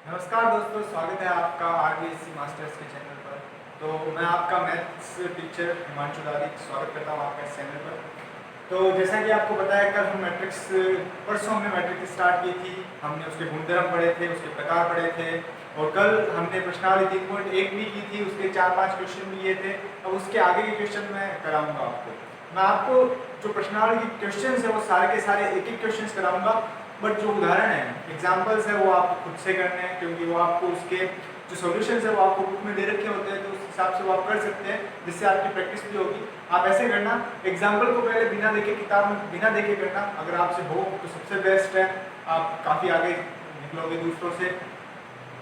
नमस्कार दोस्तों, स्वागत है आपका आरबीएससी मास्टर्स के चैनल पर। तो मैं आपका मैथ्स टीचर हिमांशु दादी स्वागत करता हूँ आपका इस चैनल पर। तो जैसा कि आपको पता है, कल हम मैट्रिक्स परसों हमने मैट्रिक्स स्टार्ट की थी। हमने उसके गुणधर्म पढ़े थे, उसके प्रकार पढ़े थे, और कल हमने प्रश्नावली 3.1 भी की थी। उसके 4-5 क्वेश्चन भी किए थे। अब उसके आगे के क्वेश्चन मैं कराऊंगा आपको। मैं आपको जो प्रश्नावली के क्वेश्चन है वो सारे के सारे एक एक क्वेश्चन कराऊंगा, बट जो उदाहरण है, एग्जाम्पल्स है, वो आपको खुद से करने हैं, क्योंकि वो आपको उसके जो सॉल्यूशंस है वो आपको बुक में दे रखे होते हैं। तो उस हिसाब से वो आप कर सकते हैं, जिससे आपकी प्रैक्टिस भी होगी। आप ऐसे करना, एग्जाम्पल को पहले बिना देखे, किताब में बिना देखे करना। अगर आपसे हो तो सबसे बेस्ट है, आप काफ़ी आगे निकलोगे दूसरों से।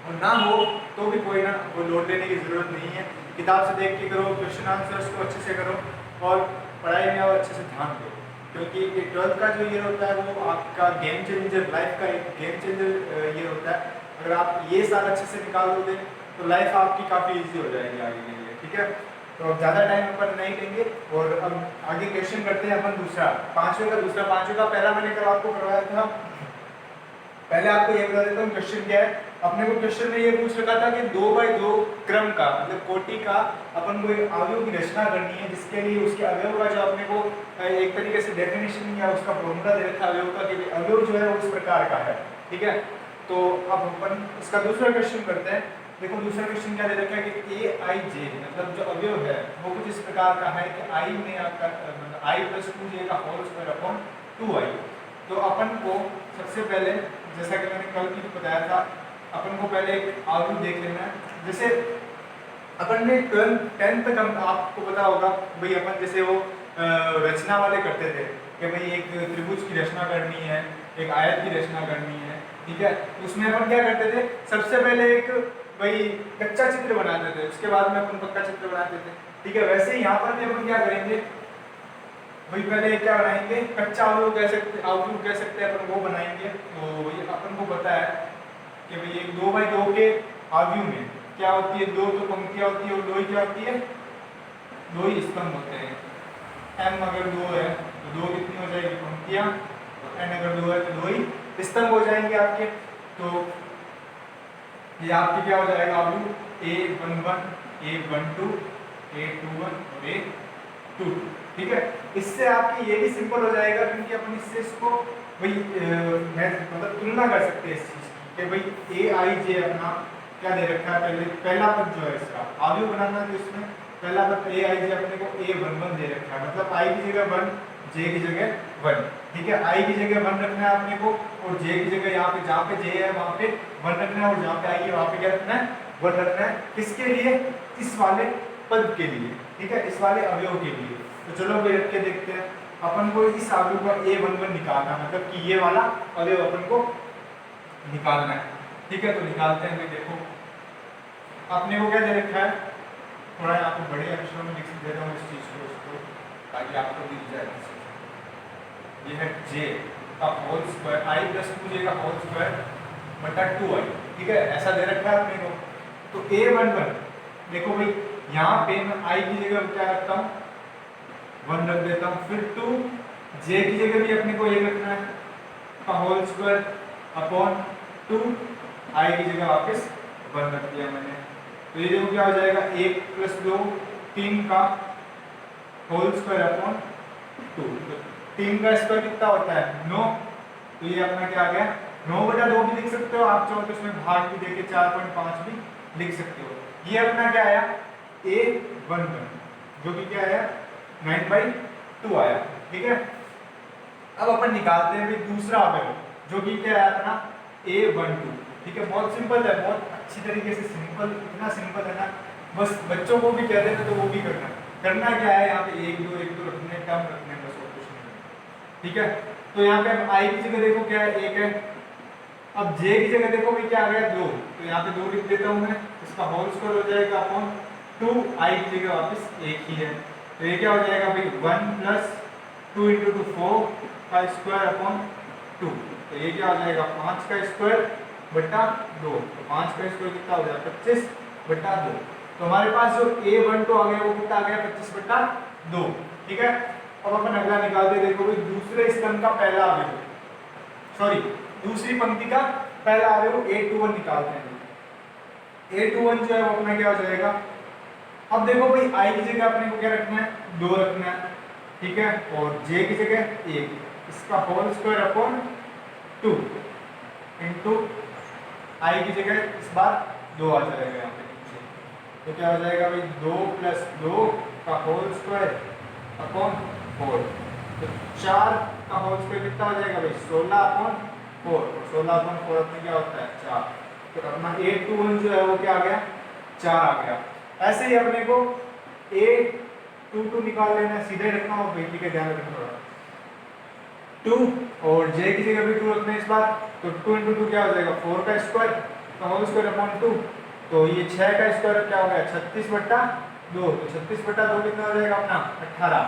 और ना हो तो भी कोई ना, कोई लोड लेने की ज़रूरत नहीं है। किताब से देख के करो, क्वेश्चन आंसर्स को अच्छे से करो, और पढ़ाई में और अच्छे से ध्यान दो। क्योंकि 12th का जो ईयर होता है वो आपका गेम चेंजर, लाइफ का एक गेम चेंजर ईयर होता है। अगर आप ये साल अच्छे से निकाल दोगे तो लाइफ आपकी काफ़ी इजी हो जाएगी आगे के लिए। ठीक है, तो अब ज़्यादा टाइम अपन नहीं लेंगे, और अब आगे क्वेश्चन करते हैं अपन दूसरा, पाँचवें का पहला मैंने कल आपको करवाया था। पहले आपको ये बता देता हूँ क्वेश्चन क्या है। अपने को क्वेश्चन में ये पूछ रखा था कि 2x2 क्रम का, मतलब कोटि का अपन को एक अवयव की रचना करनी है, जिसके लिए उसके अवयव का जो अपने को एक तरीके से डेफिनेशन या उसका फॉर्मूला दे रखा है अवयव का, कि अवयव जो है वो इस प्रकार का है। ठीक है, तो अब अपन इसका दूसरा क्वेश्चन करते हैं। देखो दूसरा क्वेश्चन क्या दे रखा है कि ए आई जे, मतलब जो अवयव है वो कुछ इस प्रकार का है कि आई में आपका मतलब आई प्लस 2j का होल स्क्वायर अपॉन 2i। तो अपन को सबसे पहले, जैसा कि मैंने कल भी बताया था, अपन को पहले एक आलू देख लेना है। जैसे अपन ने 10th तक हम, आपको पता होगा भाई, अपन जैसे वो रचना वाले करते थे कि भाई एक त्रिभुज की रचना करनी है, एक आयत की रचना करनी है। ठीक है, उसमें अपन क्या करते थे, सबसे पहले एक भाई कच्चा चित्र बनाते थे, उसके बाद में अपन पक्का चित्र बनाते थे। ठीक है, वैसे ही यहाँ पर भी अपन क्या करेंगे भाई, पहले क्या बनाएंगे, कच्चा आलू कह सकते, आलू कह सकते हैं अपन, वो बनाएंगे। तो वही अपन को पता है कि भाई एक 2x2 के आव्यूह में क्या होती है, दो तो पंक्तियां होती है, और दो ही क्या होती है, दो ही स्तंभ होते हैं। m अगर 2 है तो 2 कितनी हो जाएगी पंक्तियां, और n अगर 2 है तो 2 ही स्तंभ हो जाएंगे आपके। तो ये आपके क्या हो जाएगा आव्यूह, a11 a12 a21 और a22। ठीक है, इससे आपकी ये भी सिंपल हो जाएगा, क्योंकि अपन इससे इसको भाई मतलब तुलना कर सकते हैं इस चीज की कि भाई ए आई जे अपना क्या दे रखा है। पहला पद जो है इसका आव्यूह बनाना है, तो इसमें पहला पद ए आई जे अपने को a11 दे रखा है, मतलब आई की जगह 1, जे की जगह 1। ठीक है, आई की जगह 1 रखना है अपने को, और जे की जगह यहाँ पे, जहाँ पे जे है वहाँ पे 1 रखना है, और जहाँ पे आई है वहाँ पे क्या रखना है, 1 रखना है। किसके लिए, इस वाले पद के लिए। ठीक है, इस वाले अवयव के लिए। तो चलो भाई रख के देखते हैं। अपन को इस अवयव का a11 निकालना है, मतलब कि ये वाला अवयव अपन को निकालना है। ठीक है, तो निकालते हैं। देखो आपने को क्या दे रखा है, थोड़ा आपको बड़े अक्षरों में लिख देता हूँ इस चीज को, इसको, ताकि आपको दिख जाए। ये है j का whole square, i plus 2j का होल स्क्वायर बटा 2i। ठीक है, ऐसा दे रखा है अपने को। तो a11 देखो भाई, यहाँ पे मैं i की जगह क्या रखता हूँ, 1 रख देता हूँ। फिर 2 j की जगह भी अपने को ये रखना है का होल स्क्वायर अपॉन 2 i की जगह वापस 1 रख दिया मैंने। तो ये देखो क्या हो जाएगा, 1 प्लस 2 3 का होल स्क्वायर अपॉन 2। 3 का स्क्वायर कितना होता है, 9। तो ये अपना क्या आ गया, 9/2 भी लिख सकते हो आप चाहो तो, इसमें भाग भी देके 4.5 भी लिख सकते हो। ये अपना क्या आया, a11, जो कि क्या आया 9/2 आया। ठीक है, अब अपन निकालते हैं भी दूसरा अवयव, जो कि क्या है अपना a12। ठीक है, बहुत सिंपल है, बहुत अच्छी तरीके से सिंपल, इतना सिंपल है ना, बस बच्चों को भी कह देते तो वो भी करना क्या है, यहाँ पे 1 2 1 2 रखने, टर्म रखने, बस और कुछ नहीं। ठीक है, तो यहाँ पे आई की जगह देखो क्या है, 1 है। अब जे की जगह देखो भाई क्या आ गया, 2। तो यहाँ पे 2 लिख देता हूँ मैं, इसका होल स्क्वायर हो जाएगा अपॉन 2, आई की जगह वापस 1 ही है। तो ये क्या हो जाएगा भाई, 1 प्लस 2 इंटू 2 4 का स्क्वायर अपॉन 2। तो ये क्या हो जाएगा, 5 का स्क्वायर बटा 2। तो 5 का स्क्वायर कितना हो जाएगा, 25/2। तो हमारे पास जो a12 आ गया वो कितना आ गया, 25/2। ठीक है, अब अपन अगला निकालते, देखो भाई दूसरे स्तंभ का पहला अवयव, सॉरी दूसरी पंक्ति का पहला अवयव A21 निकालते हैं। A21 जो है वो अपना क्या हो जाएगा, अब देखो भाई I की जगह अपने को क्या रखना है, 2 रखना है, ठीक है, और J की जगह 1, इसका whole square upon 2 into I की जगह इस बार 2 आ जाएगा यहाँ पे नीचे, तो क्या हो जाएगा भाई 2 + 2 का होल स्क्वायर अपॉन 4, तो 4 का होल स्क्वायर कितना हो जाएगा भाई 16 अपॉन 4, और 16 अपॉन 4 अपने क्या होता है 4, तो अपना A21 जो है वो क्या आ गया 4 आ गया। ऐसे ही अपने को A22 निकाल लेना है, सीधे रखना हो बेटी के ध्यान रखना थोड़ा, 2 और J की जगह भी 2 रखना है इस बार, तो 2 × 2 क्या हो जाएगा 4 का स्क्वायर का होल स्क्वायर अपॉन 2, तो ये 6 का स्क्वायर क्या हो गया 36/2, तो 36/2 कितना हो जाएगा अपना 18,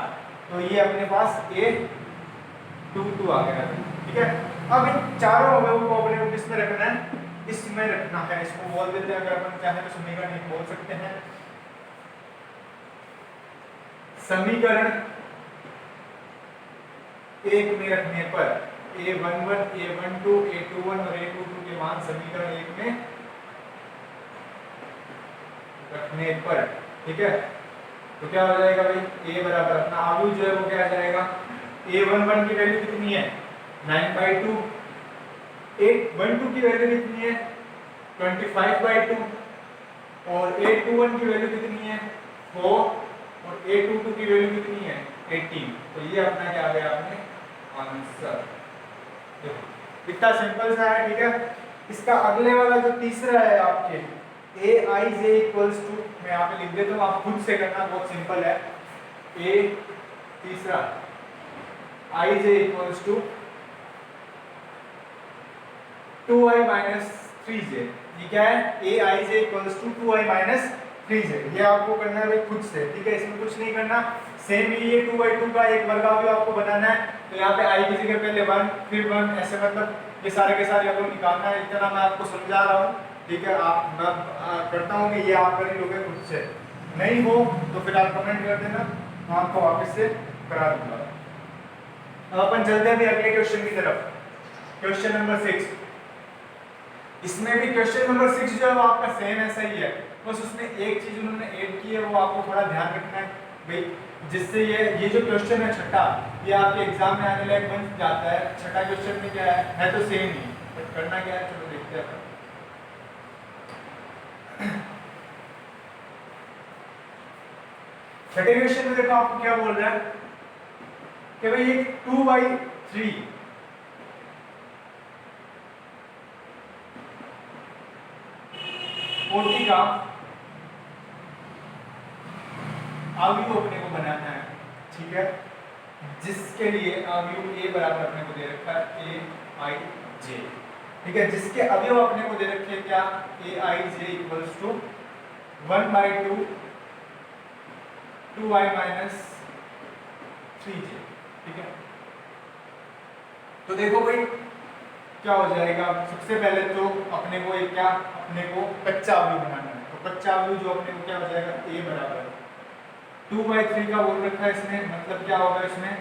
तो ये अपने पास A22 आ गया, ठीक है। अब इन चारों अवयवों को अपने को किस में रखना है, इसमें रखना है, इसको बोल देते हैं, अगर अपन चाहे तो समीकरण बोल सकते हैं, समीकरण 1 में रखने पर A11, A12, A21 और A22 के मान समीकरण 1 में रखने पर, ठीक है, तो क्या हो जाएगा भाई A बराबर अपना अवयव जो है वो क्या आ जाएगा, A11 की वैल्यू कितनी है 9/2, A12 की वैल्यू कितनी है 25/2 और A21 की वैल्यू कितनी है 4 और A22 की वैल्यू कितनी है 18, तो ये अपना क्या आ गया आपने आंसर, देखो इतना सिंपल सा है, ठीक है। इसका अगले वाला जो तीसरा है आपके Aij = मैं यहाँ पे लिख देता हूँ, आप खुद से करना, बहुत सिंपल है। तीसरा Ij = 2i - 3j, ये क्या है Aij = 2i - 3j, ये आपको करना है भाई खुद से, ठीक है, इसमें कुछ नहीं करना। सेम ये 2/2 का एक वर्गावयव आपको बनाना है, तो यहाँ पे i की जगह पहले 1 फिर 1 ऐसे, मतलब ये सारे के सारे आपको निकालना है, इतना मैं आपको समझा रहा हूँ, ठीक है। आप मैं करता हूँ कि ये आप कर लोगे खुद से, नहीं हो तो फिर आप कमेंट कर देना, मैं आपको वापस से करा दूंगा। अब अपन चलते हैं अगले क्वेश्चन की तरफ, क्वेश्चन नंबर 6। इसमें भी क्वेश्चन नंबर 6 जो है वो आपका सेम ऐसा ही है, बस उसमें एक चीज उन्होंने ऐड की है, वो आपको थोड़ा ध्यान रखना है भाई, जिससे ये जो क्वेश्चन है छठा, ये आपके एग्जाम में आने लायक बन जाता है। छठा क्वेश्चन में क्या है तो सेम ही, बट करना क्या है चलो देखते हैं। छठे क्वेश्चन में देखो आपको क्या बोल रहा है कि भाई ये 2/3 40 का अवयव अपने को बनाना है, ठीक है, जिसके लिए अवयव A बराबर अपने को दे रखा है Aij, ठीक है, जिसके अवयव अपने को दे रखे हैं क्या Aij = 1/2 2i - 3j, ठीक है। तो देखो भाई क्या हो जाएगा, सबसे पहले तो अपने को एक क्या, अपने को कच्चा अवयव बनाना है, तो कच्चा अवयव जो अपने को क्या हो जाएगा A बराबर 2/3 का बोल रखा है इसमें, मतलब क्या होगा इसमें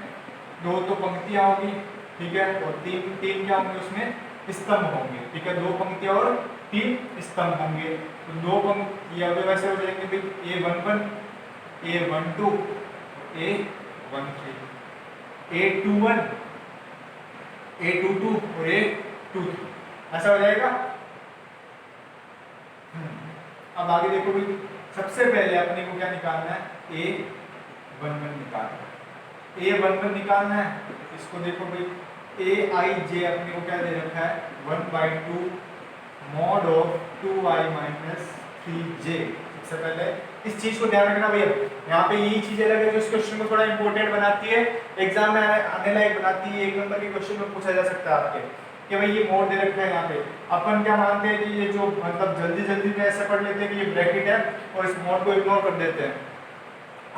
2 तो पंक्तियां होगी, ठीक है, और तीन क्या होंगे उसमें स्तंभ होंगे, ठीक है, 2 पंक्तियां और 3 स्तंभ होंगे, तो 2 पंक्ति ये अवयव ऐसे हो जाएंगे भाई A11 A12 A13 A21 A22 और A23, ऐसा हो जाएगा। अब आगे देखो भाई, सबसे पहले अपने को क्या निकालना है A11 निकालना है, A11 निकालना है, इसको देखो भाई Aij अपने को क्या दे रखा है 1/2 mod of 2i - 3j। सबसे पहले इस चीज को ध्यान रखना भैया, यहाँ पे यही चीजें लगे जो इस क्वेश्चन को थोड़ा इंपॉर्टेंट बनाती है, एग्जाम में आने लायक बनाती है, 1 नंबर के क्वेश्चन में पूछा जा सकता है आपके कि भाई ये मोड दे रखा है। यहाँ पे अपन क्या मानते हैं कि ये जो मतलब जल्दी में ऐसे पढ़ लेते हैं कि ये ब्रैकेट है और इस मोड को इग्नोर कर देते हैं।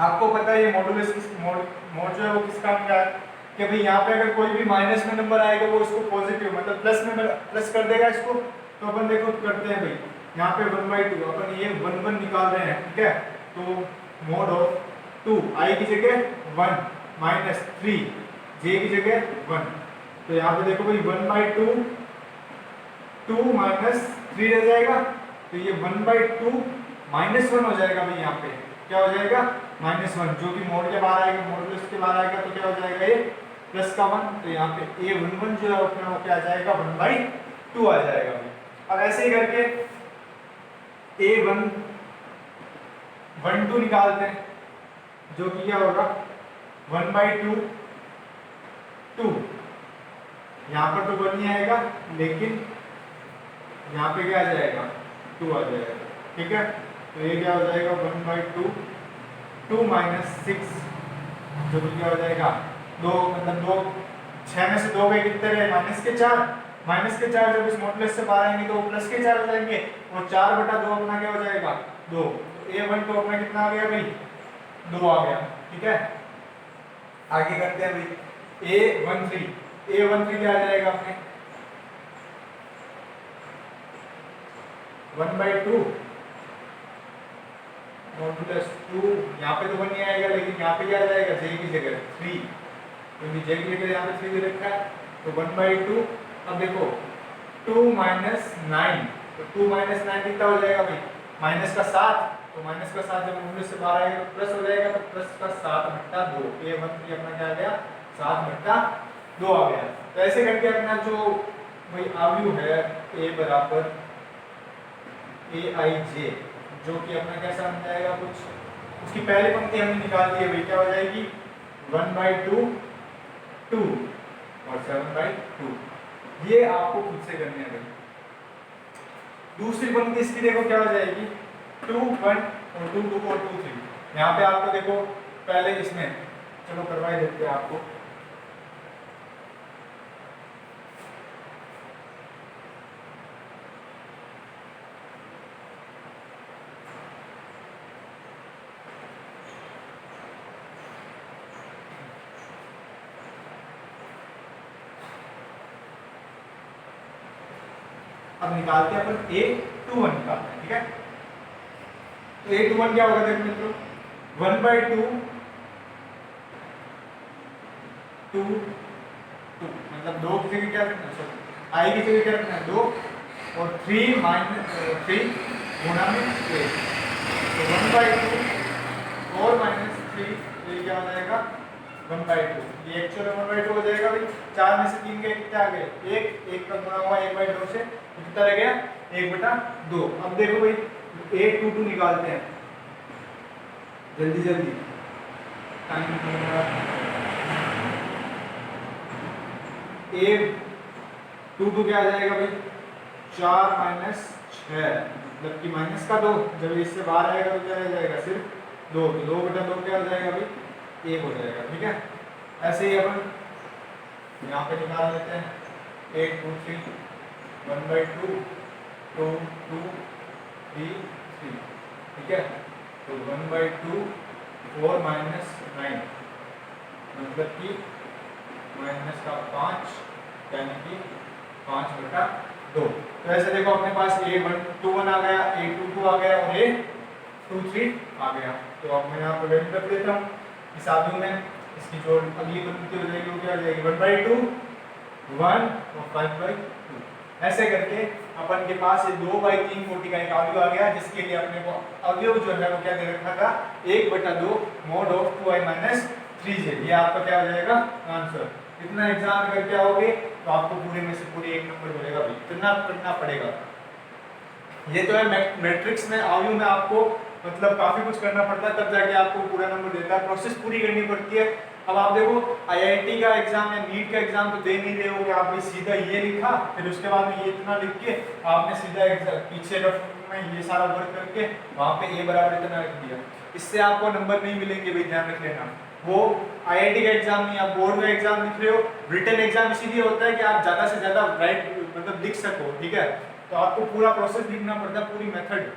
आपको पता है ये मॉडुलस मोड जो है वो किस काम का है कि भाई यहाँ पे अगर कोई भी माइनस में नंबर आएगा वो इसको पॉजिटिव मतलब प्लस में प्लस कर देगा इसको, तो अपन देखो करते हैं भाई यहाँ पे 1/2 अपन ये 1 निकाल रहे हैं, ठीक है, तो मोड ऑफ 2 i की जगह 1 - 3 j की जगह 1, तो यहाँ पे देखो भाई 1/2 2 माइनस 3 रह जाएगा, तो ये 1/2 -1 हो जाएगा भाई। यहाँ पे क्या हो जाएगा -1, जो कि मोड के बाहर आएगा, मॉडुलस के बाहर आएगा, तो क्या हो जाएगा ये प्लस का 1, तो यहाँ पे a11 जो है अपना वो क्या आ जाएगा 1/2 आ जाएगा भाई। अब ऐसे ही करके a12 निकालते हैं, जो कि क्या होगा 1/2 2, यहाँ पर तो 1 ही आएगा, लेकिन यहाँ पे क्या आ जाएगा 2 आ जाएगा, ठीक है। तो ये क्या हो जाएगा 1/2 2 माइनस 6, जो कि क्या हो जाएगा 2, मतलब 2, 6 में से 2 गए कितने रहे -4, -4 जब इस मॉडुलस से बाहर आएंगे तो वो +4 हो जाएंगे, और 4/2 अपना क्या हो जाएगा 2, तो a12 अपना कितना आ गया भाई 2 आ गया, ठीक है। आगे करते हैं भाई a13 क्या आ जाएगा अपने 1/2 मॉडुलस 2, यहाँ पे तो 1 नहीं आएगा, लेकिन यहाँ पे क्या आ जाएगा j की जगह 3, क्योंकि j की जगह यहाँ पे 3 दे रखा है, तो 1/2। अब देखो 2 माइनस 9, तो 2 माइनस 9 कितना हो जाएगा भाई -7, तो -7 जब मॉडुलस से बाहर आएगा तो प्लस हो जाएगा, तो प्लस का 7/2, a13 अपना क्या आ गया 7/2 आ गया। तो ऐसे करके अपना जो भाई अवयव है a बराबर aij, जो कि अपना कैसा बन जाएगा कुछ, उसकी पहली पंक्ति हमने निकाल दी है भाई, क्या हो जाएगी 1/2 2 और 7/2, ये आपको खुद से करनी है भाई। दूसरी पंक्ति इसकी देखो क्या हो जाएगी 2 1 और 2 2 और 2 3, यहाँ पे आपको देखो पहले इसमें चलो करवाई देते हैं आपको, अब निकालते हैं अपन a21 निकालते हैं, ठीक है। तो a21 क्या होगा देखो मित्रों 1/2 2 2, मतलब 2 की जगह क्या रखना है, सॉरी i की जगह क्या रखना है 2, और 3 गुणा में 1, तो 1/2 और -3, ये क्या हो जाएगा 1/2, ये एक्चुअल में 1/2 हो जाएगा भाई। 4 में से 3 गए कितने आ गए 1 का गुणा हुआ 1/2 से, कितना रह गया 1/2। अब देखो भाई a22 निकालते हैं जल्दी जल्दी, टाइम a22 क्या आ जाएगा भाई 4 माइनस 6, मतलब कि माइनस का 2, जब इससे बाहर आएगा तो क्या रह जाएगा सिर्फ 2, तो 2/2 क्या हो जाएगा भाई 1 हो जाएगा, ठीक है। ऐसे ही अपन यहाँ पे निकाल लेते हैं 8 2 3 1/2 2 2 3 3, ठीक है। तो 1/2 4 माइनस 9, मतलब कि -5, यानी कि 5/2। तो ऐसे देखो अपने पास a21 आ गया, a22 आ गया और a23 आ गया। तो अब मैं यहाँ पर वैल्यू रख देता हूँ इस आदमी में, इसकी जो अगली पंक्ति हो जाएगी वो क्या हो जाएगी 1/2 1 और 5/2। ऐसे करके अपन के पास ये 2/3 कोटि का एक अवयव आ गया, जिसके लिए अपने को अवयव जो है वो क्या दे रखा था 1/2 mod of 2i minus 3j, ये आपका क्या हो जाएगा आंसर। इतना एग्जाम अगर क्या होगे तो आपको पूरे में से पूरे 1 नंबर मिलेगा भाई, इतना करना पड़ेगा। ये तो है मैट्रिक्स में अवयव में आपको मतलब काफी कुछ करना पड़ता है, तब जाके आपको पूरा नंबर देता है, प्रोसेस पूरी करनी पड़ती है। अब आप देखो आईआईटी का एग्जाम या नीट का एग्जाम तो दे नहीं रहे हो कि आप भी सीधा ये लिखा, फिर उसके बाद में ये इतना लिख के आपने सीधा पीछे में ये सारा वर्क करके वहाँ पे ए बराबर इतना लिख दिया, इससे आपको नंबर नहीं मिलेंगे भाई, ध्यान रख लेना। वो आईआईटी का एग्जाम नहीं, आप बोर्ड का एग्जाम लिख रहे हो, रिटन एग्जाम इसीलिए होता है कि आप ज्यादा से ज्यादा राइट मतलब लिख सको, ठीक है। तो आपको पूरा प्रोसेस लिखना पड़ता है, पूरी मेथड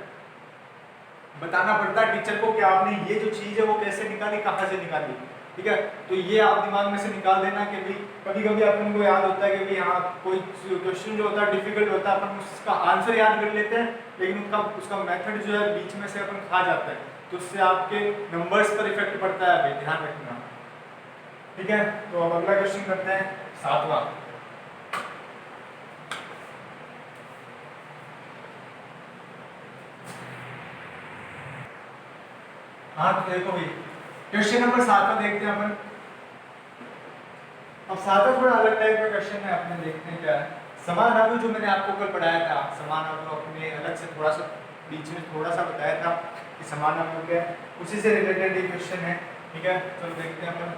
बताना पड़ता है टीचर को कि आपने ये जो चीज है वो कैसे निकाली, कहाँ से निकाली, ठीक है। तो ये आप दिमाग में से निकाल देना कि भाई कभी कभी अपन को याद होता है कि भाई हाँ कोई क्वेश्चन जो होता है डिफिकल्ट होता है, अपन उसका आंसर याद कर लेते हैं, लेकिन उसका मेथड जो है बीच में से अपन खा जाता है, तो उससे आपके नंबर्स पर इफेक्ट पड़ता है भाई, ध्यान रखना, ठीक है। तो अब अगला क्वेश्चन करते हैं 7वां। हाँ तो देखो भाई क्वेश्चन नंबर 7 में देखते हैं अपन। अब 7 थोड़ा अलग टाइप का क्वेश्चन है, अपने देखते हैं क्या है। समान अवयव जो मैंने आपको कल पढ़ाया था, समान अवयव अपने अलग से थोड़ा सा बीच में थोड़ा सा बताया था कि समान अवयव क्या है, उसी से रिलेटेड ये क्वेश्चन है। ठीक है, चलो देखते हैं अपन।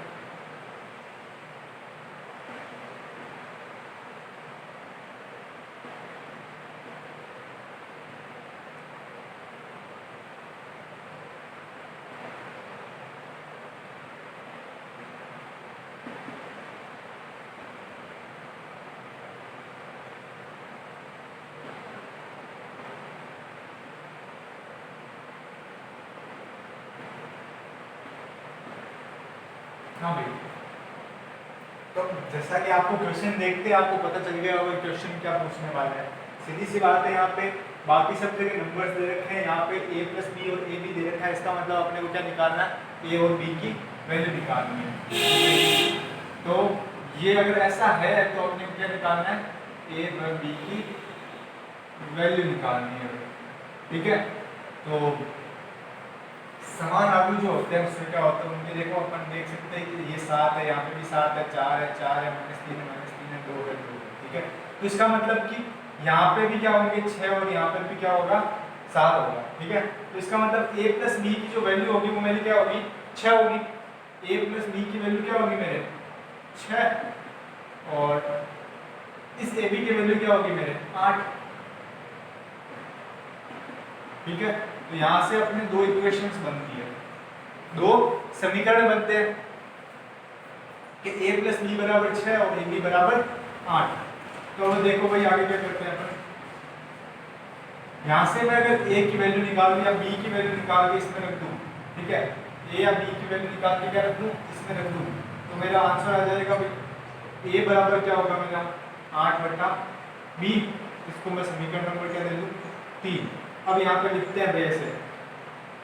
हाँ भाई, तो जैसा कि आपको क्वेश्चन देखते आपको पता चल गया होगा क्वेश्चन क्या पूछने वाला है। सीधी सी बात है, यहाँ पे बाकी सब जगह नंबर्स दे रखे हैं, यहाँ पे a प्लस बी और a भी दे रखा है। इसका मतलब अपने को क्या निकालना है, a और b की वैल्यू निकालनी है। तो ये अगर ऐसा है तो अपने को क्या निकालना है, a और b की वैल्यू निकालनी है। ठीक है, तो समान अवयव जो होते हैं उसमें क्या होता है, उनके देखो अपन देख सकते हैं कि ये 7 है, यहाँ पे भी 7 है, 4 है, 4 है, -3 है, -3 है, 2 है, 2 है। ठीक है, तो इसका मतलब कि यहाँ पे भी क्या होंगे 6 और यहाँ पर भी क्या होगा 7 होगा। ठीक है, तो इसका मतलब a प्लस बी की जो वैल्यू होगी वो मेरी क्या होगी 6 होगी। a प्लस बी की वैल्यू क्या होगी मेरे 6 और इस ab की वैल्यू क्या होगी मेरे 8। ठीक है, तो यहाँ से अपने दो इक्वेशंस बनती है, दो समीकरण बनते हैं कि a प्लस बी बराबर 6 और ab बराबर 8। तो अब देखो भाई आगे क्या करते हैं अपन। यहाँ से मैं अगर a की वैल्यू निकालूं या b की वैल्यू निकाल के इसमें रख दूं, ठीक है, a या b की वैल्यू निकाल के क्या रख दूं इसमें रख दूं, तो मेरा आंसर आ जाएगा भाई a बराबर क्या होगा मेरा 8/b। इसको मैं समीकरण नंबर क्या दे दूं 3। अब यहाँ पे लिखते हैं वैसे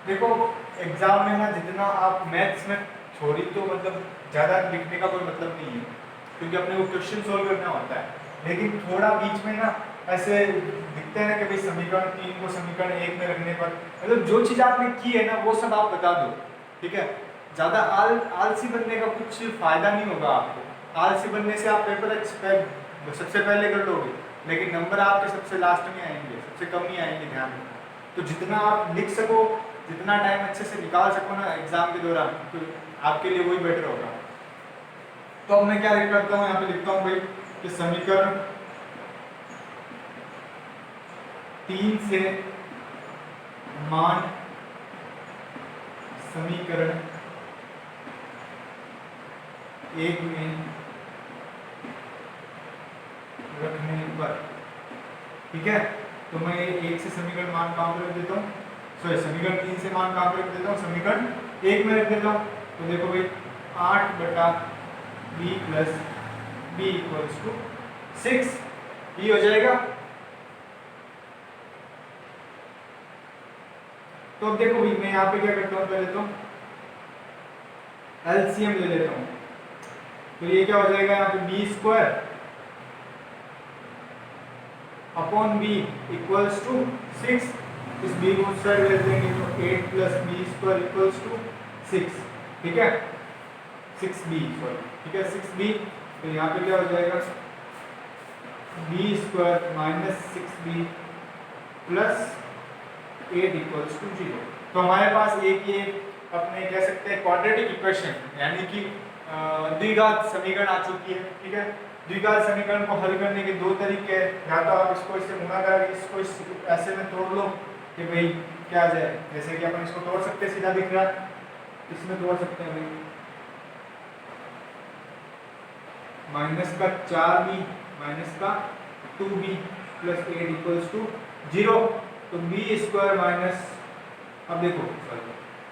देखो एग्जाम में ना जितना आप मैथ्स में छोड़ी तो मतलब ज़्यादा लिखने का कोई मतलब नहीं है, क्योंकि अपने को क्वेश्चन सोल्व करना होता है। लेकिन थोड़ा बीच में ना ऐसे दिखते हैं ना कि भाई समीकरण 3 को समीकरण 1 में रखने पर मतलब जो चीज़ आपने की है ना वो सब आप बता दो। ठीक है, ज़्यादा आलसी बनने का कुछ फ़ायदा नहीं होगा आपको। आलसी बनने से आप पेपर सबसे पहले कर लोगे, लेकिन नंबर आपके सबसे लास्ट में आएंगे, सबसे कम ही आएंगे। ध्यान रखना, तो जितना आप लिख सको, जितना टाइम अच्छे से निकाल सको ना एग्जाम के दौरान, तो आपके लिए वही बेटर होगा। तो अब मैं क्या करता हूँ, यहाँ पे लिखता हूँ भाई कि समीकरण 3 से मान समीकरण 1 में रखने पर, ठीक है, तो मैं 1 से समीकरण मान कहाँ पर रख देता हूँ, सॉरी समीकरण 3 से मान कहाँ पर रख देता हूँ, समीकरण 1 में रख देता हूँ। तो देखो भाई 8/b plus b equals to 6 ये हो जाएगा। तो अब देखो भाई मैं यहाँ पे क्या करता हूँ, पहले तो एलसीएम ले लेता हूँ। तो ये क्या हो जाएगा यहाँ पे B square upon B equals to 6। इस बी को उस साइड ले देंगे तो 8 plus B square equals to 6। ठीक है, 6b सॉरी, ठीक है 6b। तो यहाँ पे क्या हो जाएगा B square minus 6b plus 8 equals to 0। तो हमारे पास एक ये अपने कह सकते हैं क्वाड्रेटिक इक्वेशन यानी कि द्विघात समीकरण आ चुकी है। ठीक है, द्विघात समीकरण को हल करने के दो तरीके हैं, या तो आप इसको इससे गुणा करके इसको ऐसे में तोड़ लो कि भाई क्या आ जाए, जैसे कि अपन इसको तोड़ सकते हैं, सीधा दिख रहा है, इसमें तोड़ सकते हैं भाई माइनस का 4b माइनस का 2b प्लस 8 इक्वल्स टू 0। तो बी स्क्वायर माइनस, अब देखो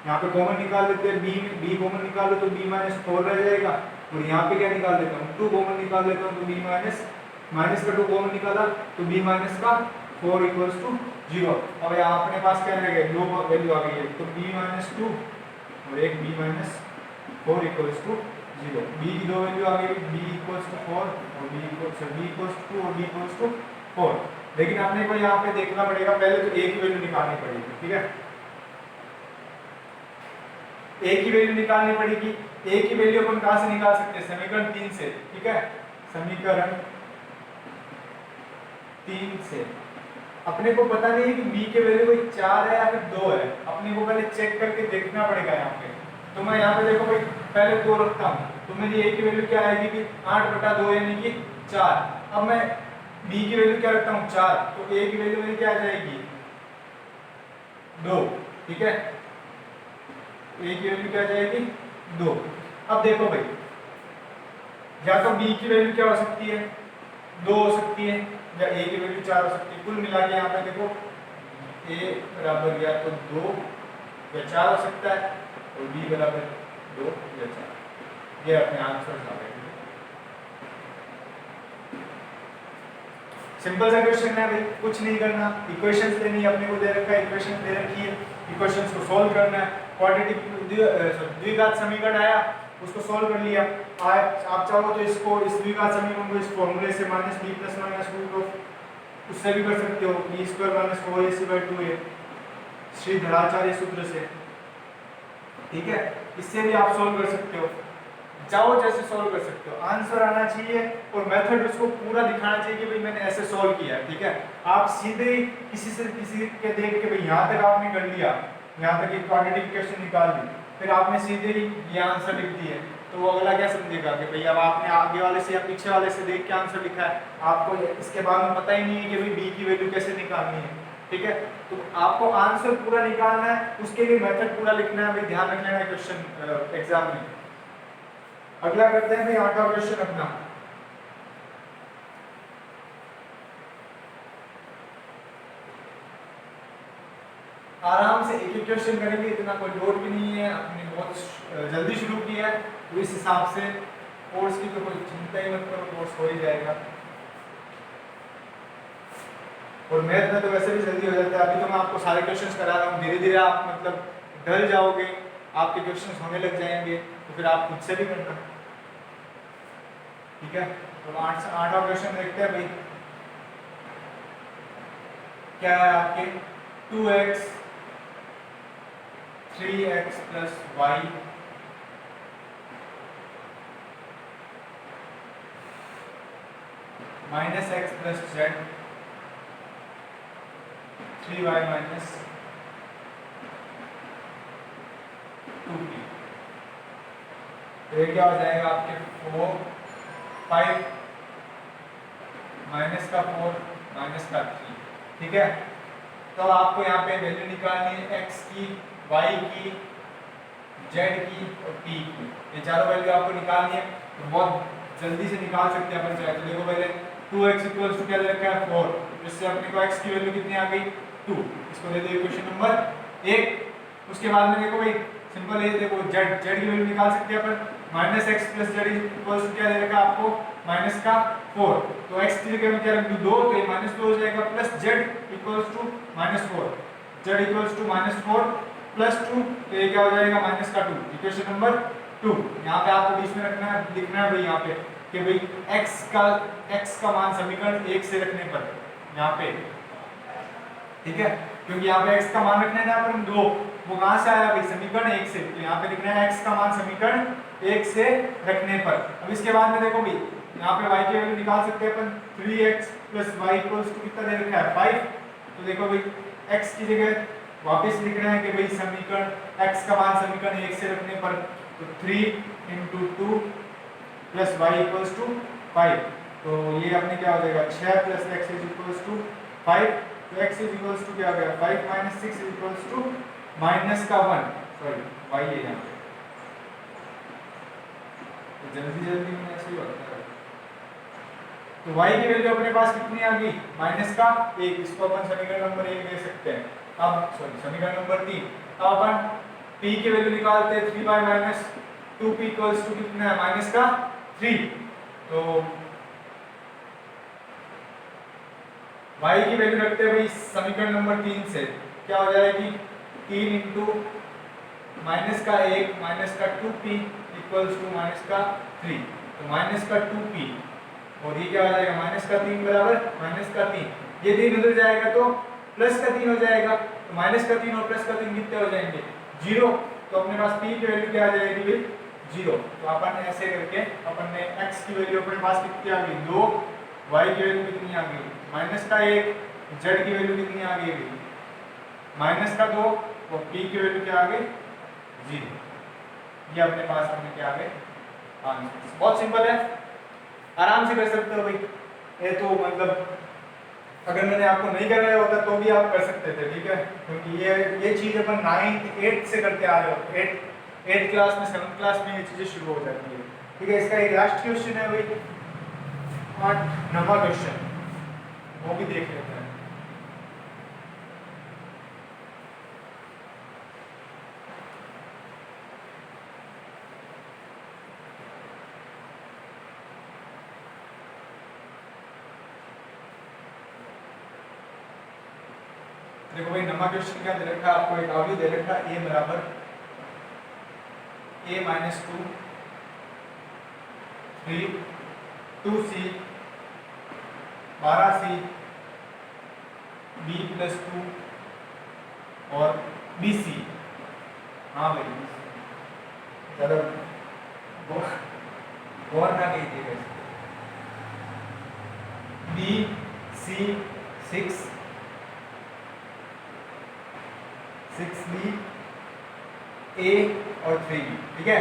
यहाँ पे कॉमन निकाल लेते हैं, b कॉमन निकाल लो तो b माइनस 4 रह जाएगा, और यहाँ पे क्या निकाल लेता हूँ 2 कॉमन निकाल लेता हूँ तो b माइनस का 2 कॉमन निकाला तो b माइनस का 4 इक्वल्स टू 0। अब यहाँ अपने पास क्या रह गया, दो वैल्यू आ गई है, तो b माइनस 2 और एक b minus 4 equals to 0। b की दो वैल्यू आ गई, b इक्वल्स टू 4 और b इक्वल्स टू 2 और b इक्वल्स टू 4। लेकिन अपने को यहाँ पे देखना पड़ेगा, पहले तो a की वैल्यू निकालनी पड़ेगी। ठीक है, ए की वैल्यू निकालनी पड़ेगी। ए की वैल्यू अपन कहां से निकाल सकते हैं, समीकरण 3 से, ठीक है। समीकरण 3 से अपने को पता नहीं है कि b के वैल्यू कोई 4 है या फिर 2 है, अपने को पहले चेक करके देखना पड़ेगा यहाँ पे। तो मैं यहाँ पे देखो भाई पहले 2 रखता हूँ, तो मेरी a की वैल्यू क्या आएगी कि 8/2 यानी कि 4। अब मैं b की वैल्यू क्या रखता हूँ 4, तो a की वैल्यू मेरी क्या आ जाएगी 2, ठीक है। a की वैल्यू क्या आ जाएगी 2। अब देखो भाई या तो b की वैल्यू क्या हो सकती है 2 हो सकती है, या a की वैल्यू 4 हो सकती है। कुल मिला के यहाँ पे देखो a बराबर या तो 2 या 4 हो सकता है और b बराबर 2 या 4। ये अपने आंसर आ गए। सिंपल सा क्वेश्चन है भाई, कुछ नहीं करना, इक्वेशंस लेनी है, अपने को दे रखा है इक्वेशन दे रखी है, इक्वेशंस को सॉल्व करना है। क्वाड्रेटिक द्विघात समीकरण आया उसको सॉल्व कर लिया। आप चाहो तो इसको इस द्विघात समीकरण को इस फॉर्मूले से minus B plus minus root of उससे भी कर सकते हो, B square minus 4ac/2a Shridharacharya सूत्र से, ठीक है। इससे भी आप सॉल्व कर सकते हो, चाहो जैसे सॉल्व कर सकते हो। आंसर आना चाहिए और मेथड उसको पूरा दिखाना चाहिए कि भाई मैंने ऐसे सॉल्व किया, ठीक है। आप सीधे किसी से किसी के देख के भाई यहाँ तक आपने कर लिया, यहाँ तक एक क्वाड्रेटिक इक्वेशन निकाल ली, फिर आपने सीधे ही ये आंसर लिख दिए, तो वो अगला क्या समझेगा कि भाई अब आपने आगे वाले से या पीछे वाले से देख के आंसर लिखा है, आपको इसके बाद में पता ही नहीं है कि भाई बी की वैल्यू कैसे निकालनी है, ठीक है। तो आपको आंसर पूरा निकालना है, उसके लिए मेथड पूरा लिखना है भाई, ध्यान रखना है क्वेश्चन एग्जाम में। अगला करते हैं भाई 8वां क्वेश्चन अपना। आराम से एक एक क्वेश्चन करेंगे, इतना कोई लोड भी नहीं है, आपने बहुत जल्दी शुरू किया है, तो इस हिसाब से कोर्स की तो कोई चिंता ही मत करो, कोर्स हो ही जाएगा। और मैथ में तो वैसे भी जल्दी हो जाता है। अभी तो मैं आपको सारे क्वेश्चंस करा रहा हूँ, धीरे धीरे आप मतलब ढल जाओगे, आपके क्वेश्चंस होने लग जाएंगे, तो फिर आप खुद से भी करना, ठीक है। तो 8वां क्वेश्चन देखते हैं भाई, क्या है आपके 2x 3x plus y minus x plus z 3y minus 2p। तो ये क्या हो जाएगा आपके 5 माइनस का 4 माइनस का 3, ठीक है। तो आपको यहाँ पे वैल्यू निकालनी है x की, y की, z की और t की, ये चारों वैल्यू आपको निकालनी है। तो बहुत जल्दी से निकाल सकते हैं अपन चाहे तो। देखो पहले 2x इक्वल्स टू क्या दे रखा है 4, इससे अपने को x की वैल्यू कितनी आ गई 2, इसको दे दो इक्वेशन नंबर 1। उसके बाद में देखो भाई सिंपल है, देखो z की वैल्यू निकाल सकते हैं अपन, minus x plus z equals to क्या दे रखा है आपको माइनस का 4, तो x की जगह में क्या रख दूं 2, तो ये माइनस 2 हो जाएगा, plus z equals to minus 4, z equals to minus 4 plus 2, तो ये क्या हो जाएगा माइनस का 2, इक्वेशन नंबर 2। यहाँ पे आपको बीच में रखना है, लिखना है भाई यहाँ पे कि भाई x का मान समीकरण 1 से रखने पर यहाँ पे, ठीक है, क्योंकि यहाँ पे x का मान रखना है ना अपन 2, वो कहाँ से आया भाई समीकरण 1 से, तो यहाँ पे लिखना है x का मान समीकरण 1 से रखने पर। अब इसके बाद में देखो भाई यहाँ पे y की वैल्यू निकाल सकते हैं अपन, 3x plus y equals to कितना दे रखा है 5, तो देखो भाई x की जगह वापस लिखना है कि भाई समीकरण x का मान समीकरण 1 से रखने पर, तो 3 × 2 प्लस y इक्वल्स टू 5, तो ये अपने क्या हो जाएगा 6 प्लस x इक्वल्स टू 5, तो x इक्वल्स टू क्या हो गया 5 माइनस 6 इक्वल्स टू माइनस का 1, सॉरी y है यहाँ पे, तो जल्दी जल्दी में ऐसे ही होता है। तो y की वैल्यू अपने पास कितनी आ गई माइनस का 1, इसको अपन समीकरण नंबर 1 ले सकते हैं। अब सॉरी समीकरण नंबर 3, अब अपन p की वैल्यू निकालते हैं, 3y minus 2p equals to कितना है माइनस का 3, तो y की वैल्यू रखते हैं भाई समीकरण नंबर 3 से, क्या हो जाएगी 3 × माइनस का 1 माइनस का 2p इक्वल्स टू माइनस का 3, तो माइनस का 2p और ये क्या हो जाएगा माइनस का 3 बराबर माइनस का 3, ये 3 उधर जाएगा तो प्लस का 3 हो जाएगा, तो माइनस का 3 और प्लस का 3 कितने हो जाएंगे 0, तो अपने पास p की वैल्यू क्या आ जाएगी भाई 0। तो अपन ऐसे करके अपन ने x की वैल्यू अपने पास कितनी आ गई 2, y की वैल्यू कितनी आ गई -1, z की वैल्यू कितनी आ गई -2 और p की वैल्यू क्या आ गई 0। ये अपने पास हमने क्या आ गए आंसर। बहुत सिंपल है, आराम से कर सकते हो भाई। ये तो मतलब अगर मैंने आपको नहीं कराया होता तो भी आप कर सकते थे, ठीक है, क्योंकि ये चीज़ अपन 9th 8th से करते आ रहे हो। 8th क्लास में 7th क्लास में ये चीज़ें शुरू हो जाती है, ठीक है। इसका एक लास्ट क्वेश्चन है भाई 8वां क्वेश्चन, वो भी देख लेते हैं। देखो भाई नंबर क्वेश्चन क्या दे रखा है आपको, एक वैल्यू दे रखा है a बराबर a - 2 3 2c 12c b + 2 और bc। हाँ भाई ज़्यादा गौर ना कीजिएगा। b c 6 6b a और 3b, ठीक है।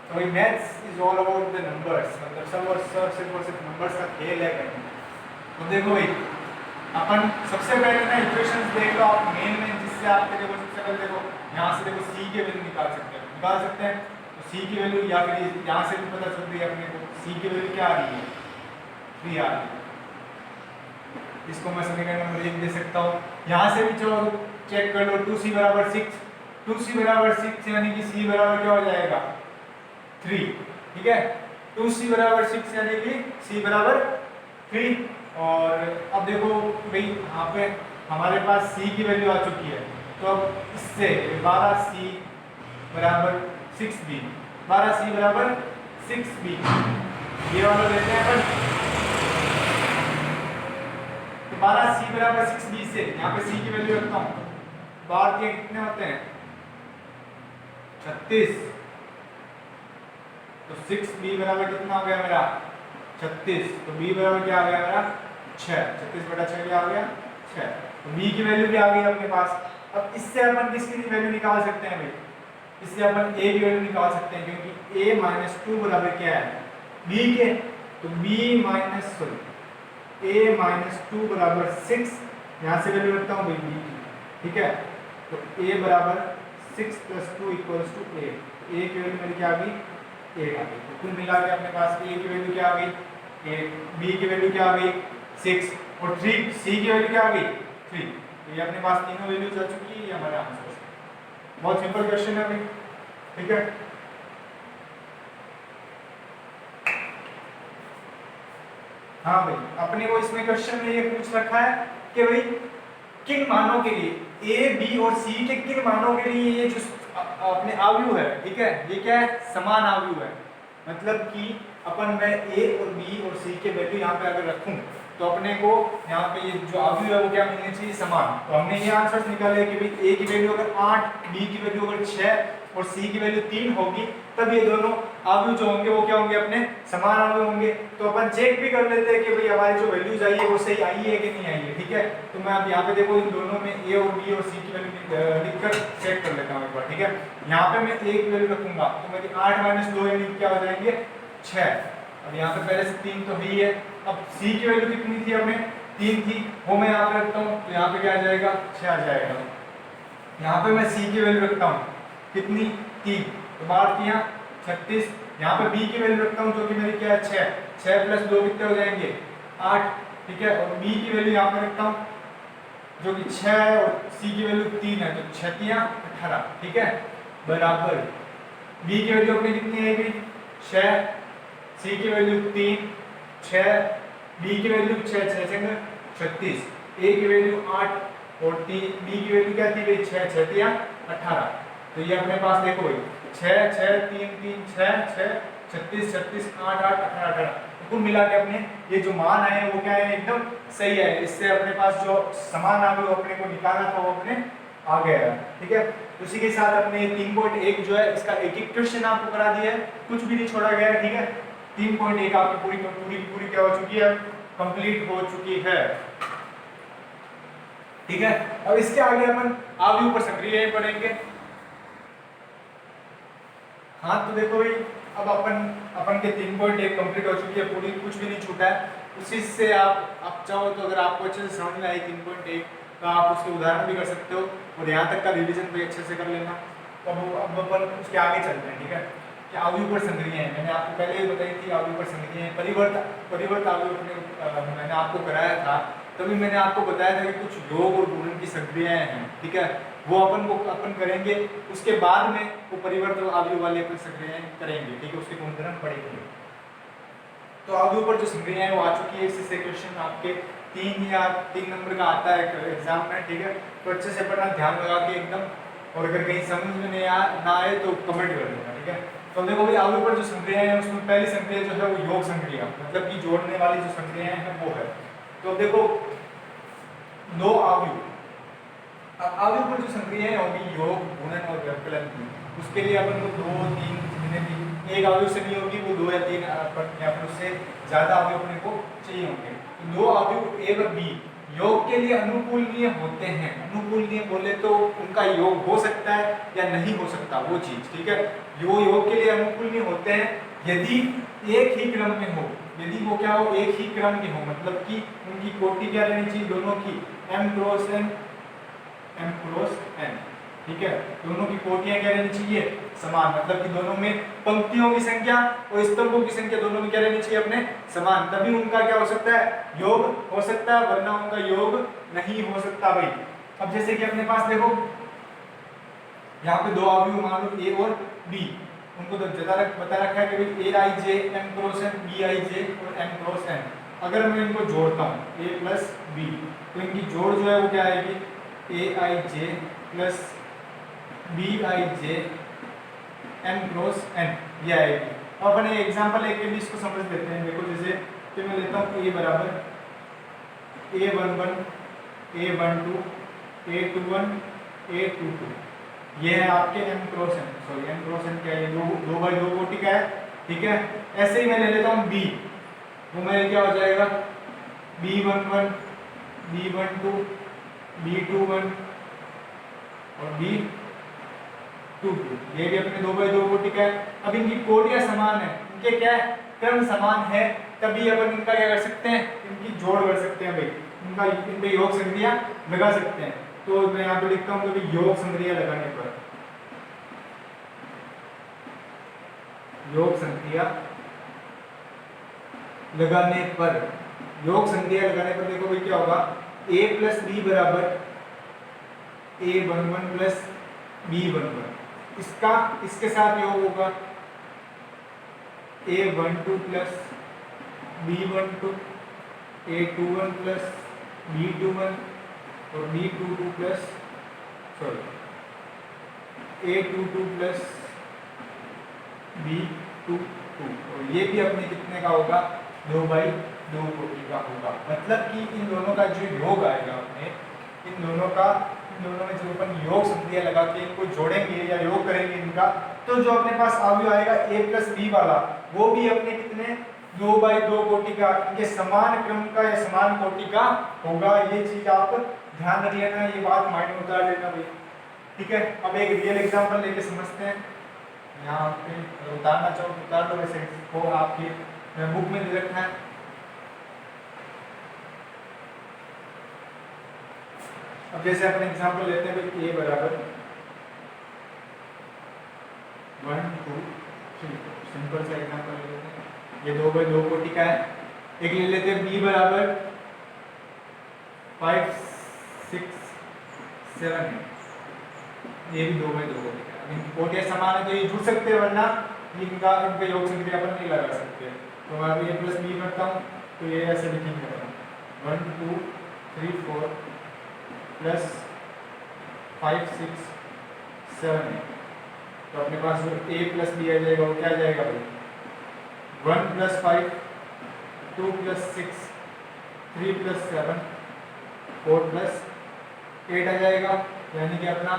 तो ये maths is all about the numbers, मतलब सब और सिर्फ नंबर्स का खेल है कहीं। तो देखो भाई अपन सबसे पहले ना इक्वेशंस देख लो आप मेन जिससे आपके देखो सबसे पहले देखो यहाँ से देखो c की वैल्यू निकाल सकते हैं। तो c की वैल्यू या फिर यहाँ से भी पता चल रही है अपने को c की वैल्यू क्या आ रही है 3 आ रही है। इसको मैं समीकरण नंबर 1 दे सकता हूँ। यहाँ से भी चलो चेक कर लो 2c बराबर 6, 2c बराबर 6 यानी कि c बराबर क्या हो जाएगा 3, ठीक है। 2c बराबर 6 यानी कि c बराबर 3। और अब देखो भाई यहाँ पे हमारे पास c की वैल्यू आ चुकी है, तो अब इससे 12c बराबर 6b 12c बराबर 6b ये वाला लेते हैं अपन। तो 12c बराबर 6b से यहाँ पे c की वैल्यू रखता हूँ, 12 के कितने होते हैं 36। तो 6b बराबर कितना हो गया मेरा 36। तो b बराबर क्या आ गया मेरा 6, 36/6 क्या आ गया 6। तो b की वैल्यू भी आ गई अपने पास। अब इससे अपन किसकी वैल्यू निकाल सकते हैं भाई, इससे अपन a की वैल्यू निकाल सकते हैं, क्योंकि a - 2 बराबर क्या है b के। तो a - 2 बराबर 6, यहाँ से वैल्यू रखता हूँ भाई b की, ठीक है। तो a बराबर 6 + 2 = 8। a की वैल्यू मेरी क्या आ गई 8 आ गई। तो कुल मिला के अपने पास a की वैल्यू क्या आ गई 8, b की वैल्यू क्या आ गई 6 और 3 c की वैल्यू क्या आ गई 3। तो ये अपने पास तीनों वैल्यूज आ चुकी है, ये हमारा आंसर है। बहुत सिंपल क्वेश्चन है भाई, ठीक है। हाँ भाई अपने को इसमें क्वेश्चन में ये पूछ रखा है कि भाई किन मानों के लिए a b और c के किन मानों के लिए ये जो अपने अवयव है, ठीक है, ये क्या है समान अवयव है। मतलब कि अपन मैं a और b और c के वैल्यू यहाँ पे अगर रखूं तो अपने को यहाँ पे ये जो अवयव है वो क्या मिलने चाहिए समान। तो हमने ये आंसर्स निकाले कि भाई a की वैल्यू अगर 8, b की वैल्यू अगर 6 और c की वैल्यू 3 होगी, तब ये दोनों अवयव जो होंगे वो क्या होंगे अपने समान अवयव होंगे। तो अपन चेक भी कर लेते हैं कि भाई हमारी जो वैल्यूज आई है वो सही आई है कि नहीं आई है, ठीक है। तो मैं अब यहाँ पे देखो इन दोनों में a और b और c की वैल्यू लिखकर चेक कर लेता हूँ एक बार, ठीक है। यहाँ पे मैं a की वैल्यू रखूंगा तो मेरी 8 - 2 यानी क्या हो जाएंगे 6। अब यहाँ पे पहले से 3 तो ही है। अब c की वैल्यू कितनी थी हमें 3 थी, वो मैं यहाँ पे रखता हूँ तो यहाँ पे क्या आ जाएगा 6 आ जाएगा। यहाँ पे मैं c की वैल्यू रखता हूँ कितनी 3, तो बार किया 36। यहाँ पे b की वैल्यू रखता हूँ जो कि मेरी क्या है 6 + 2 कितने हो जाएंगे 8, ठीक है। और b की वैल्यू यहाँ पे रखता हूँ जो कि 6 है और c की वैल्यू 3 है, तो 6 × 18, ठीक है, बराबर b की वैल्यू अपनी कितनी आएगी 6, c की वैल्यू 3 6, b की वैल्यू 6 6 36, a की वैल्यू 8 और b की वैल्यू क्या थी भाई 6 6 × 18। तो ये अपने पास देखो भाई 6 6 3 3 6 6 36 36 8 8 18 18। तो कुल मिला के अपने ये जो मान आए हैं वो क्या है एकदम सही है। इससे अपने पास जो समान अवयव अपने को निकालना था वो अपने आ गया, ठीक है। उसी के साथ अपने 3.1 जो है इसका एक एक क्वेश्चन आपको करा दिया है, कुछ भी नहीं छोड़ा गया है, ठीक है। 3.1 आपकी पूरी पूरी पूरी क्या हो चुकी है, कंप्लीट हो चुकी है, ठीक है। अब इसके आगे अपन आगे ऊपर सक्रिय पढ़ेंगे। हाँ तो देखो भाई, अब अपन के 3.1 कंप्लीट हो चुकी है पूरी, कुछ भी नहीं छूटा है। उसी से आप चाहो तो अगर आपको अच्छे से समझ में आई 3.1 तो आप उसके उदाहरण भी कर सकते हो और यहाँ तक का रिवीजन भी अच्छे से कर लेना। तो अब अपन उसके आगे चलते हैं, ठीक है। कि आयु पर संक्रियाएं हैं, मैंने आपको पहले ही बताई थी आयु पर संक्रियाएं, परिवर्त आयु मैंने आपको कराया था, तभी मैंने आपको बताया था कि कुछ योग और गुणन की संक्रियाएं हैं, ठीक है। वो अपन करेंगे, उसके बाद में वो परिवर्त आयु वाले अपन संक्रियाएं करेंगे, ठीक है। उसके गुणधर्म पढ़ेंगे। तो आयु पर जो संक्रियाएं वो आ चुकी है, इससे क्वेश्चन आपके 3 नंबर का आता है एग्जाम में, ठीक है। तो अच्छे से पढ़ना, ध्यान लगा के एकदम, और अगर कहीं समझ में नहीं ना आए तो कमेंट कर देना, ठीक है। तो देखो भाई, आयु पर जो संक्रियाएं हैं उसमें पहली संक्रिया जो है वो योग संक्रिया, मतलब कि जोड़ने वाली जो संक्रियाएं हैं वो है। तो देखो, दो आयु, अब आयु पर जो संक्रियाएं होगी योग, गुणन और व्यवकलन की, उसके लिए अपन को 2 3 एक आयु से नहीं होगी, वो 2 या 3 या फिर उससे ज्यादा आयु अपने को चाहिए होंगे। तो 2 आयु ए व बी योग के लिए अनुकूलनीय होते हैं। अनुकूलनीय बोले तो उनका योग हो सकता है या नहीं हो सकता, वो चीज, ठीक है। जो योग के लिए अनुकूलनीय होते हैं यदि एक ही क्रम में हो, यदि वो क्या हो, एक ही क्रम के हो, मतलब कि उनकी कोटि क्या रहनी चाहिए, दोनों की m क्रॉस n, ठीक है। दोनों की कोटियां क्या रहनी चाहिए, समान, मतलब कि दोनों में पंक्तियों की संख्या और स्तंभों की संख्या दोनों में क्या रहनी चाहिए अपने, समान, तभी उनका क्या हो सकता है, योग हो सकता है, वरना उनका योग नहीं हो सकता भाई। अब जैसे कि अपने पास देखो, यहाँ पे 2 अवयव मान लो a और b, उनको तो बता रखा है कि भाई aij m cross n, bij और m क्रॉस n। अगर मैं इनको जोड़ता हूँ a प्लस b, तो इनकी जोड़ जो है वो क्या आएगी, aij plus bij m cross n, ये आएगी। अब अपन एग्जांपल लेके भी इसको समझ लेते हैं। देखो जैसे कि मैं लेता हूँ a बराबर a11 a12 a21 a22, ये है आपके m cross n, sorry m cross n क्या है, 2 बाई 2 कोटि का है, ठीक है। ऐसे ही मैं ले लेता हूँ b, वो मेरे क्या हो जाएगा, b11 b12 b21 और b22, ये भी अपने 2 बाई 2 कोटि का है। अब इनकी कोटियां समान है, इनके क्या है, क्रम समान है, तभी अपन इनका क्या कर सकते हैं, इनकी जोड़ कर सकते हैं भाई, इनका इन पे योग संक्रिया लगा सकते हैं। तो मैं यहाँ पे लिखता हूँ कि योग संक्रिया लगाने पर, योग संक्रिया लगाने पर, योग संक्रिया लगाने पर देखो भाई क्या होगा, a प्लस बी बराबर a11 प्लस b11, इसका इसके साथ योग होगा a12 plus b12 a21 plus b21 और b22 plus a22 plus b22, और ये भी अपने कितने का होगा, 2 बाई 2 कोटि का होगा। मतलब कि इन दोनों का जो योग आएगा अपने, इन दोनों में जब अपन योग संक्रिया लगा के इनको जोड़ेंगे या योग करेंगे इनका, तो जो अपने पास अवयव आएगा a प्लस बी वाला, वो भी अपने कितने, 2 बाई 2 कोटि का, इनके समान क्रम का या समान कोटि का होगा। ये चीज आप ध्यान रख लेना, ये बात माइंड में उतार लेना भाई, ठीक है। अब एक रियल एग्जांपल लेके समझते हैं। यहाँ पे उतारना चाहो तो उतार लो, वैसे को आपकी बुक में दे रखना है। अब जैसे अपन एग्जांपल लेते हैं भाई, a बराबर 1 2 3, सिंपल सा एग्जांपल ले लेते हैं, ये 2 बाई 2 कोटि का है। एक ले लेते हैं b बराबर 5 6 7, ये भी 2 बाई 2 कोटि का है। इनकी कोटियां समान है तो ये जुड़ सकते हैं, वरना इनका योग संक्रिया अपन नहीं लगा सकते। तो मैं अभी a प्लस बी करता हूँ, तो ये ऐसे लिखेंगे 1 2 3 4 प्लस 5 6 7 8, तो अपने पास जो a प्लस बी आ जाएगा वो क्या आ जाएगा भाई, 1 प्लस 5 2 प्लस 6 3 प्लस 7 4 प्लस 8 आ जाएगा। यानी कि अपना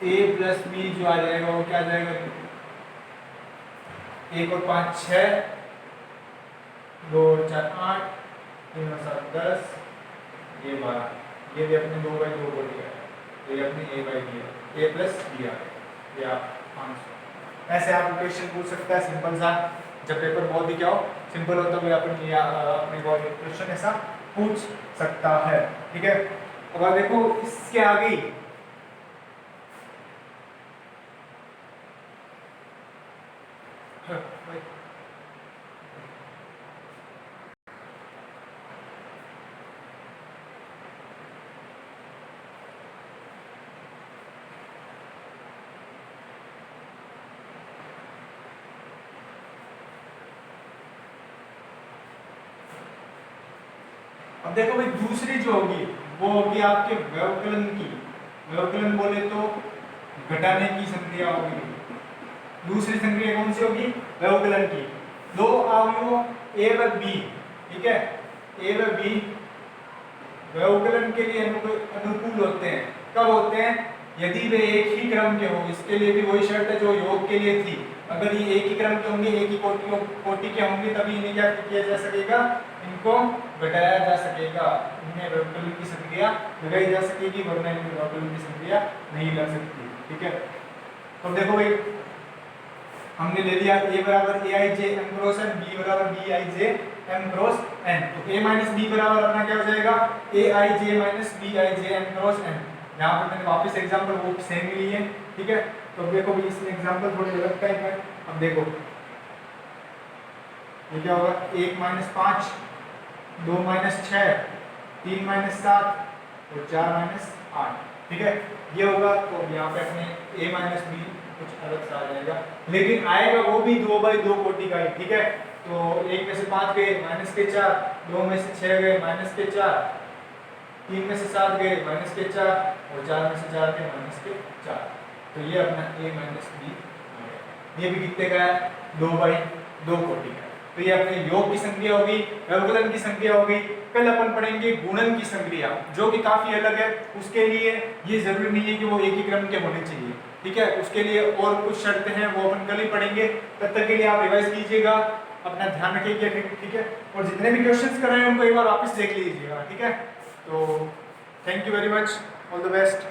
a प्लस बी जो आ जाएगा वो क्या आ जाएगा, 1 और 5 6, 2 और 4 8, 3 और 7 10, ये 12, ये भी अपने 2/2 को दिया है, तो ये अपनी a/b है, a प्लस बी आ गया, ये आप 500। ऐसे आप क्वेश्चन पूछ सकता है सिंपल सा, जब पेपर बहुत ही क्या हो सिंपल हो तब अपने क्वेश्चन ऐसा पूछ सकता है, ठीक है। अब आप देखो इसके आगे अब देखो भाई दूसरी जो होगी वो होगी आपके व्यवकलन की। व्यवकलन बोले तो घटाने की संक्रिया होगी। दूसरी संक्रिया कौन सी होगी, व्यवकलन की। दो अवयवों a व b, ठीक है, a व b व्यवकलन के लिए अनुकूल होते हैं। कब होते हैं, यदि वे एक ही क्रम के हो। इसके लिए भी वही शर्त है जो योग के लिए थी, अगर ये एक ही क्रम के होंगे, एक ही कोटि के होंगे, तभी इन्हें क्या किया जा सकेगा, इनको घटाया जा सकेगा, इनमें व्यवकलन की संक्रिया लगाई जा सकेगी, वरना इनमें व्यवकलन की संक्रिया नहीं लग सकती, ठीक है। तो देखो भाई हमने ले लिया a बराबर aij m cross n, b बराबर bij m क्रॉस n। तो a माइनस b बराबर अपना क्या हो जाएगा, aij minus bij m cross n। यहाँ पर मैंने वापस एग्जांपल वो सेम ही लिए, ठीक है। तो देखो भाई इसमें एग्जांपल थोड़े अलग टाइप है। अब देखो ये क्या होगा, 1 माइनस 5, 2 माइनस 6, 3 माइनस 7 और 4 माइनस 8, ठीक है, ये होगा। तो यहाँ पे अपने a माइनस बी कुछ अलग सा आ जाएगा, लेकिन आएगा वो भी 2/2 कोटि का ही, ठीक है। तो 1 में से 5 गए माइनस के 4, 2 में से 6 गए माइनस के 4, 3 में से 7 गए माइनस के 4 और 4 में से 4 गए माइनस के 4। तो ये अपना a माइनस बी, ये भी कितने का है, 2/2 कोटि का। तो ये अपने योग की संक्रिया होगी, व्यवकलन की संक्रिया होगी। कल अपन पढ़ेंगे गुणन की संक्रिया, जो कि काफी अलग है। उसके लिए ये जरूरी नहीं है कि वो एक ही क्रम के होने चाहिए, ठीक है, उसके लिए और कुछ शर्तें हैं, वो अपन कल ही पढ़ेंगे। तब तक के लिए आप रिवाइज कीजिएगा, अपना ध्यान रखिएगा, ठीक है। और जितने भी क्वेश्चंस कर रहे हैं उनको एक बार वापस देख लीजिएगा, ठीक है। तो thank you very much, all the best.